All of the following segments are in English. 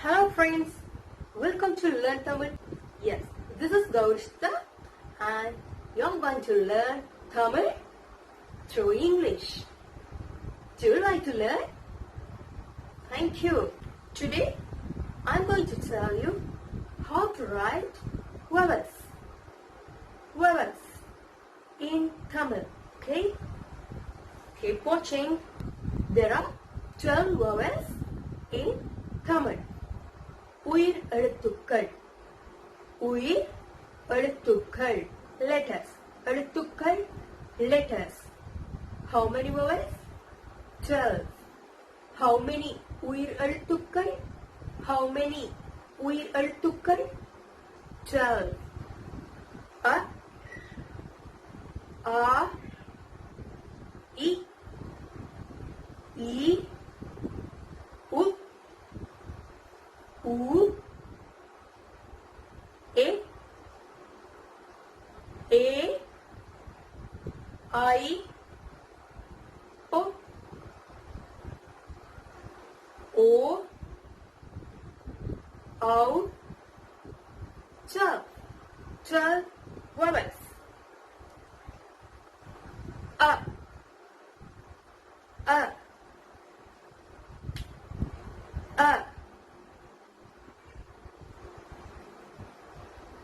Hello friends, welcome to Learn Tamil. Yes, this is Gowrystha and you're going to learn Tamil through English. Do you like to learn? Thank you. Today I'm going to tell you how to write vowels. Vowels in Tamil. Okay? Keep watching. There are 12 vowels in Tamil. Uyir Ezluththukkal. Uyir Ezluththukkal. Letters. Ezluththukkal. Letters. How many vowels? 12. How many Uyir Ezluththukkal? How many Uyir Ezluththukkal? 12. A, I, U, U, E, I, O, O, 12. 12 vowels. A, A, A,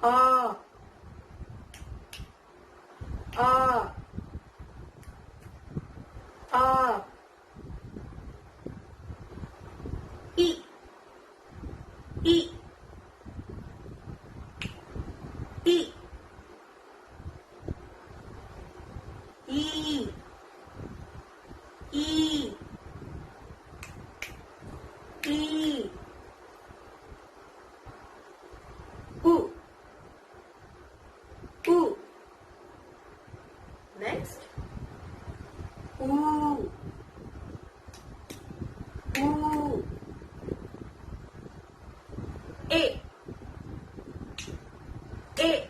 A, A, A, E, E, E, E, E, E, U, U. Next, U, U, A, A,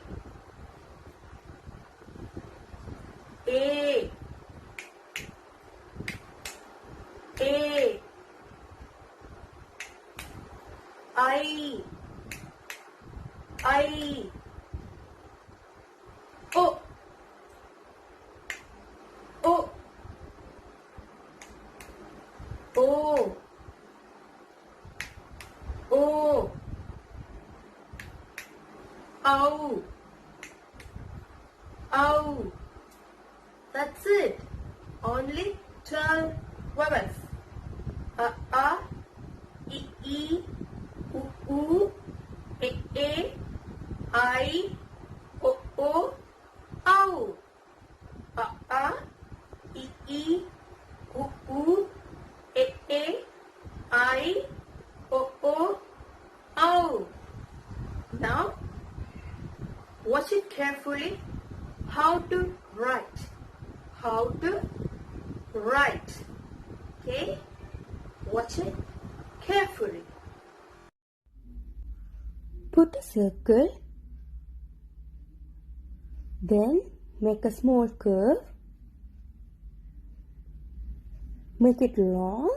A, A, I, O, O, O, O, Ow, Ow. That's it. Only 12 vowels. A, I, U, E, I, O, Ow. A, U, E, I, O, Ow. Now, watch it carefully. How to write. How to write. Okay? Watch it carefully. Put a circle, then make a small curve, make it long,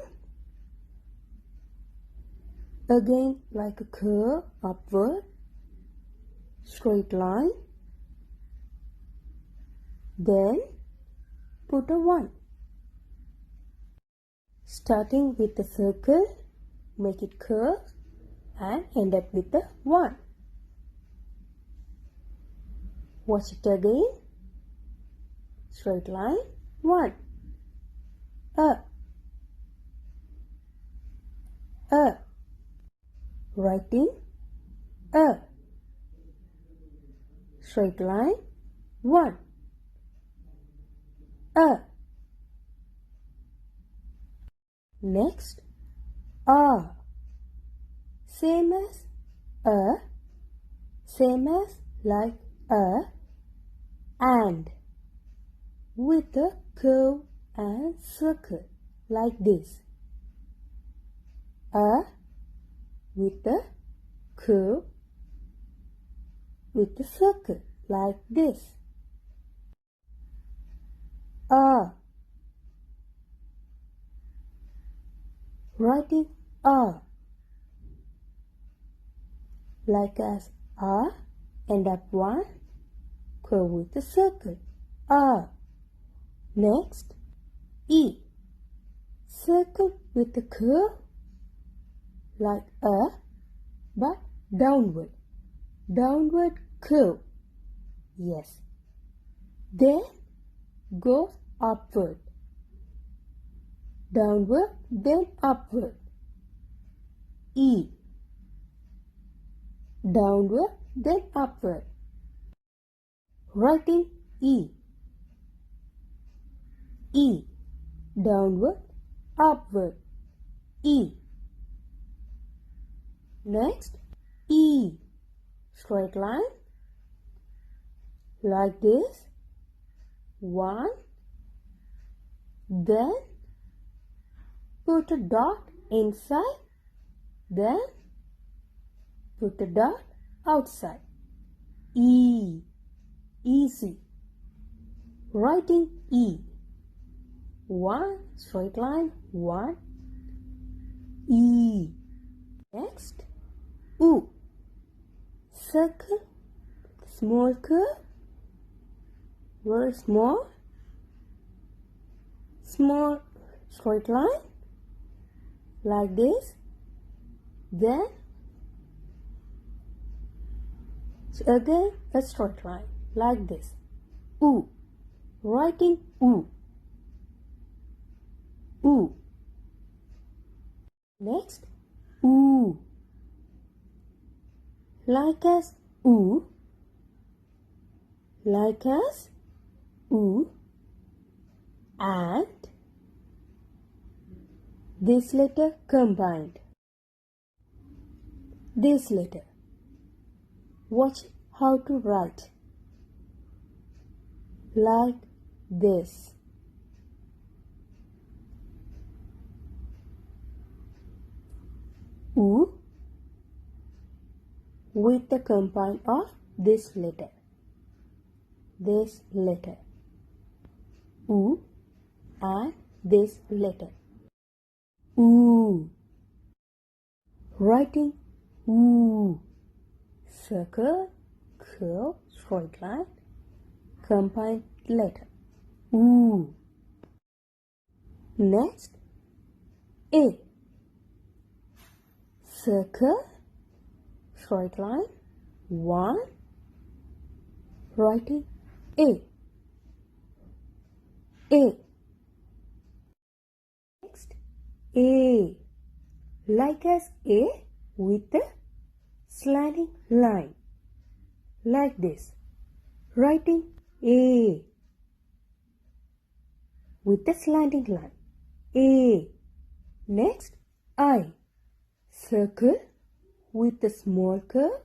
again like a curve upward, straight line, then put a 1. Starting with the circle, make it curve and end up with a 1. Watch it again. Straight line, 1. Writing straight line, 1. Next, same as same as like and with a curve and circle like this. With a curve with a circle like this. Writing like as R, end up one, curve with a circle, R. Next, E, circle with a curve like a, but downward, downward curve, yes. Then goes upward, downward, then upward, E, downward, then upward. Writing E, E, downward, upward, E. Next, E, straight line, like this, one, then put a dot inside, then put a dot outside, E, easy. Writing E, one, straight line, one, E. Next, U, circle, small curve, very small, small straight line, like this, then again a straight line, like this, U, writing U, U. Next, U, like as U, like as U, and this letter combined. This letter. Watch how to write. Like this. U with the combine of this letter. This letter. U and this letter. U. Writing U. Circle, curve, straight line, combined letter. U. Next, A. Circle, straight line, one, writing A. A. Next, A. Like as A with a slanting line. Like this. Writing A. With a slanting line. A. Next, I. Circle with a small curve.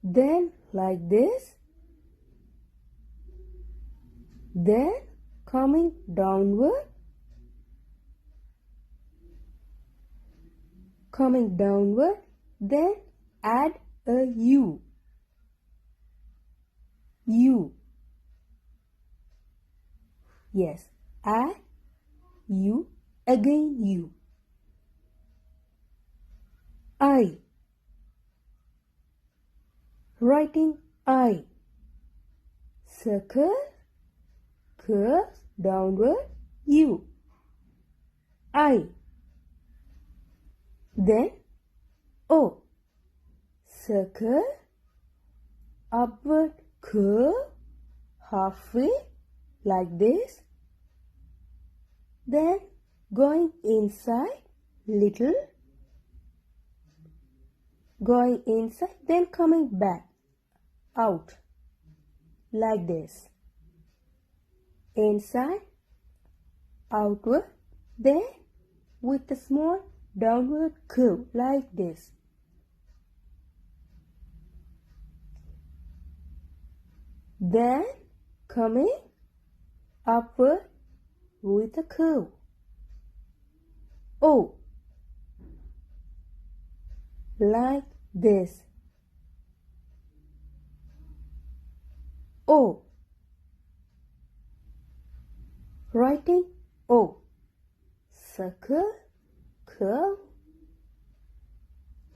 Then like this. Then coming downward. Coming downward. Then add a U. U. Yes, add U, again U. I. Writing I. Circle, curve, downward, U. I. Then O. Circle, upward curve, halfway, like this. Then going inside, little. Going inside, then coming back, out, like this. Inside, outward, then with a small downward curve, like this. Then coming upward with a curve. O. Like this. O. Writing O. Circle, curve,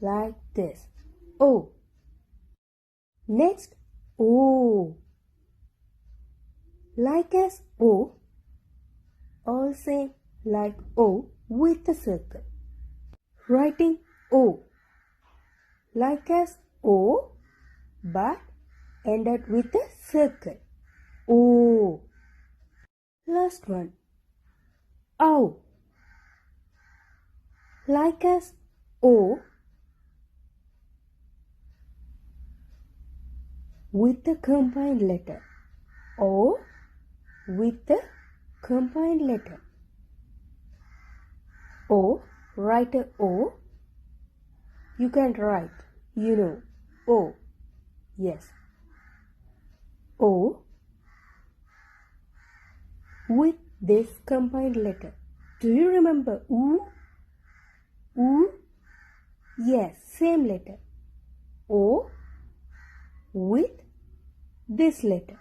like this. O. Next, O. Like as O, all same like O with a circle. Writing O. Like as O, but ended with a circle. O. Last one. Ow. Like as O, with a combined letter. O with a combined letter. O, write a O. You can write, O. Yes. O with this combined letter. Do you remember U? U? Yes, same letter. O with this letter.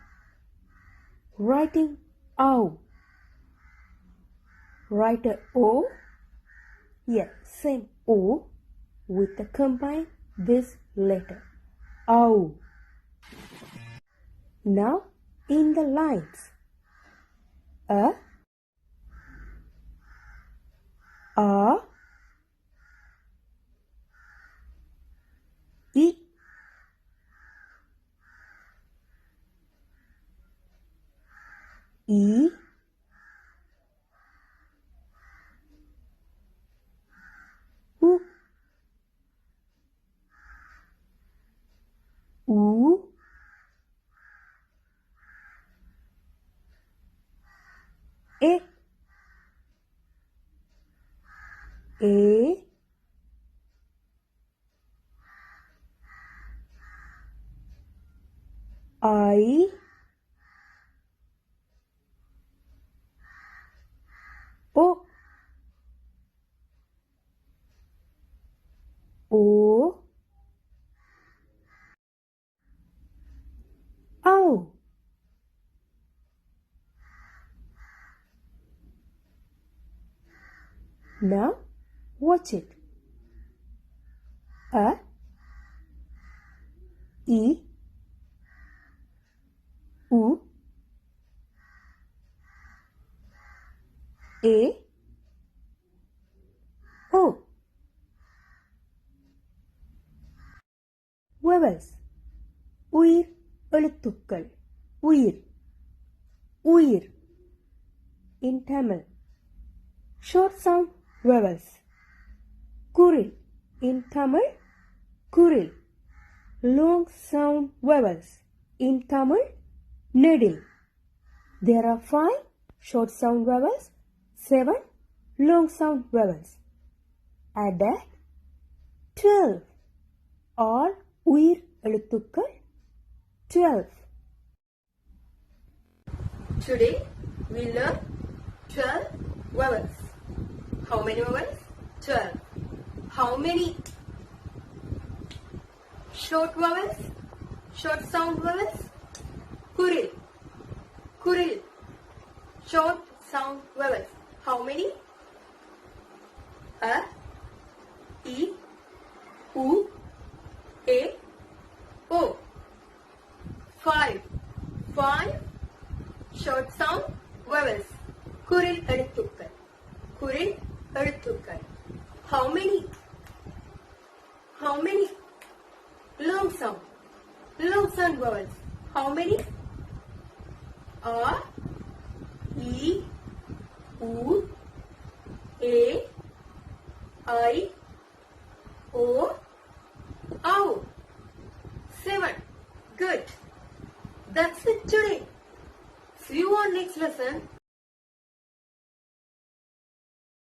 Writing ow. Write a O. Yes, same O with the combine this letter. Ow. Now in the lines. A, I, E, U, U, E, I, O, O, ow. Now watch it. A, E, U, A, O. Vowels. Uyir Ezluththukkal. Uiyr. Uyir. In Tamil. Short sound vowels. Kuril. In Tamil. Kuril. Long sound vowels. In Tamil. Nedil. There are 5 short sound vowels, 7 long sound vowels. Add that 12. All Uyir Ezluththukkal 12. Today we learn 12 vowels. How many vowels? 12. How many short vowels? Short sound vowels? Kuril. Kuril. Short sound vowels. How many? A, E, U, A, O. 5. 5 short sound vowels. Kuril Ezluththukkal. Kuril Ezluththukkal. How many? How many long sound? Long sound vowels. How many? A, E, U, A, I, O, ow. 7. Good. That's it today. See you on next lesson.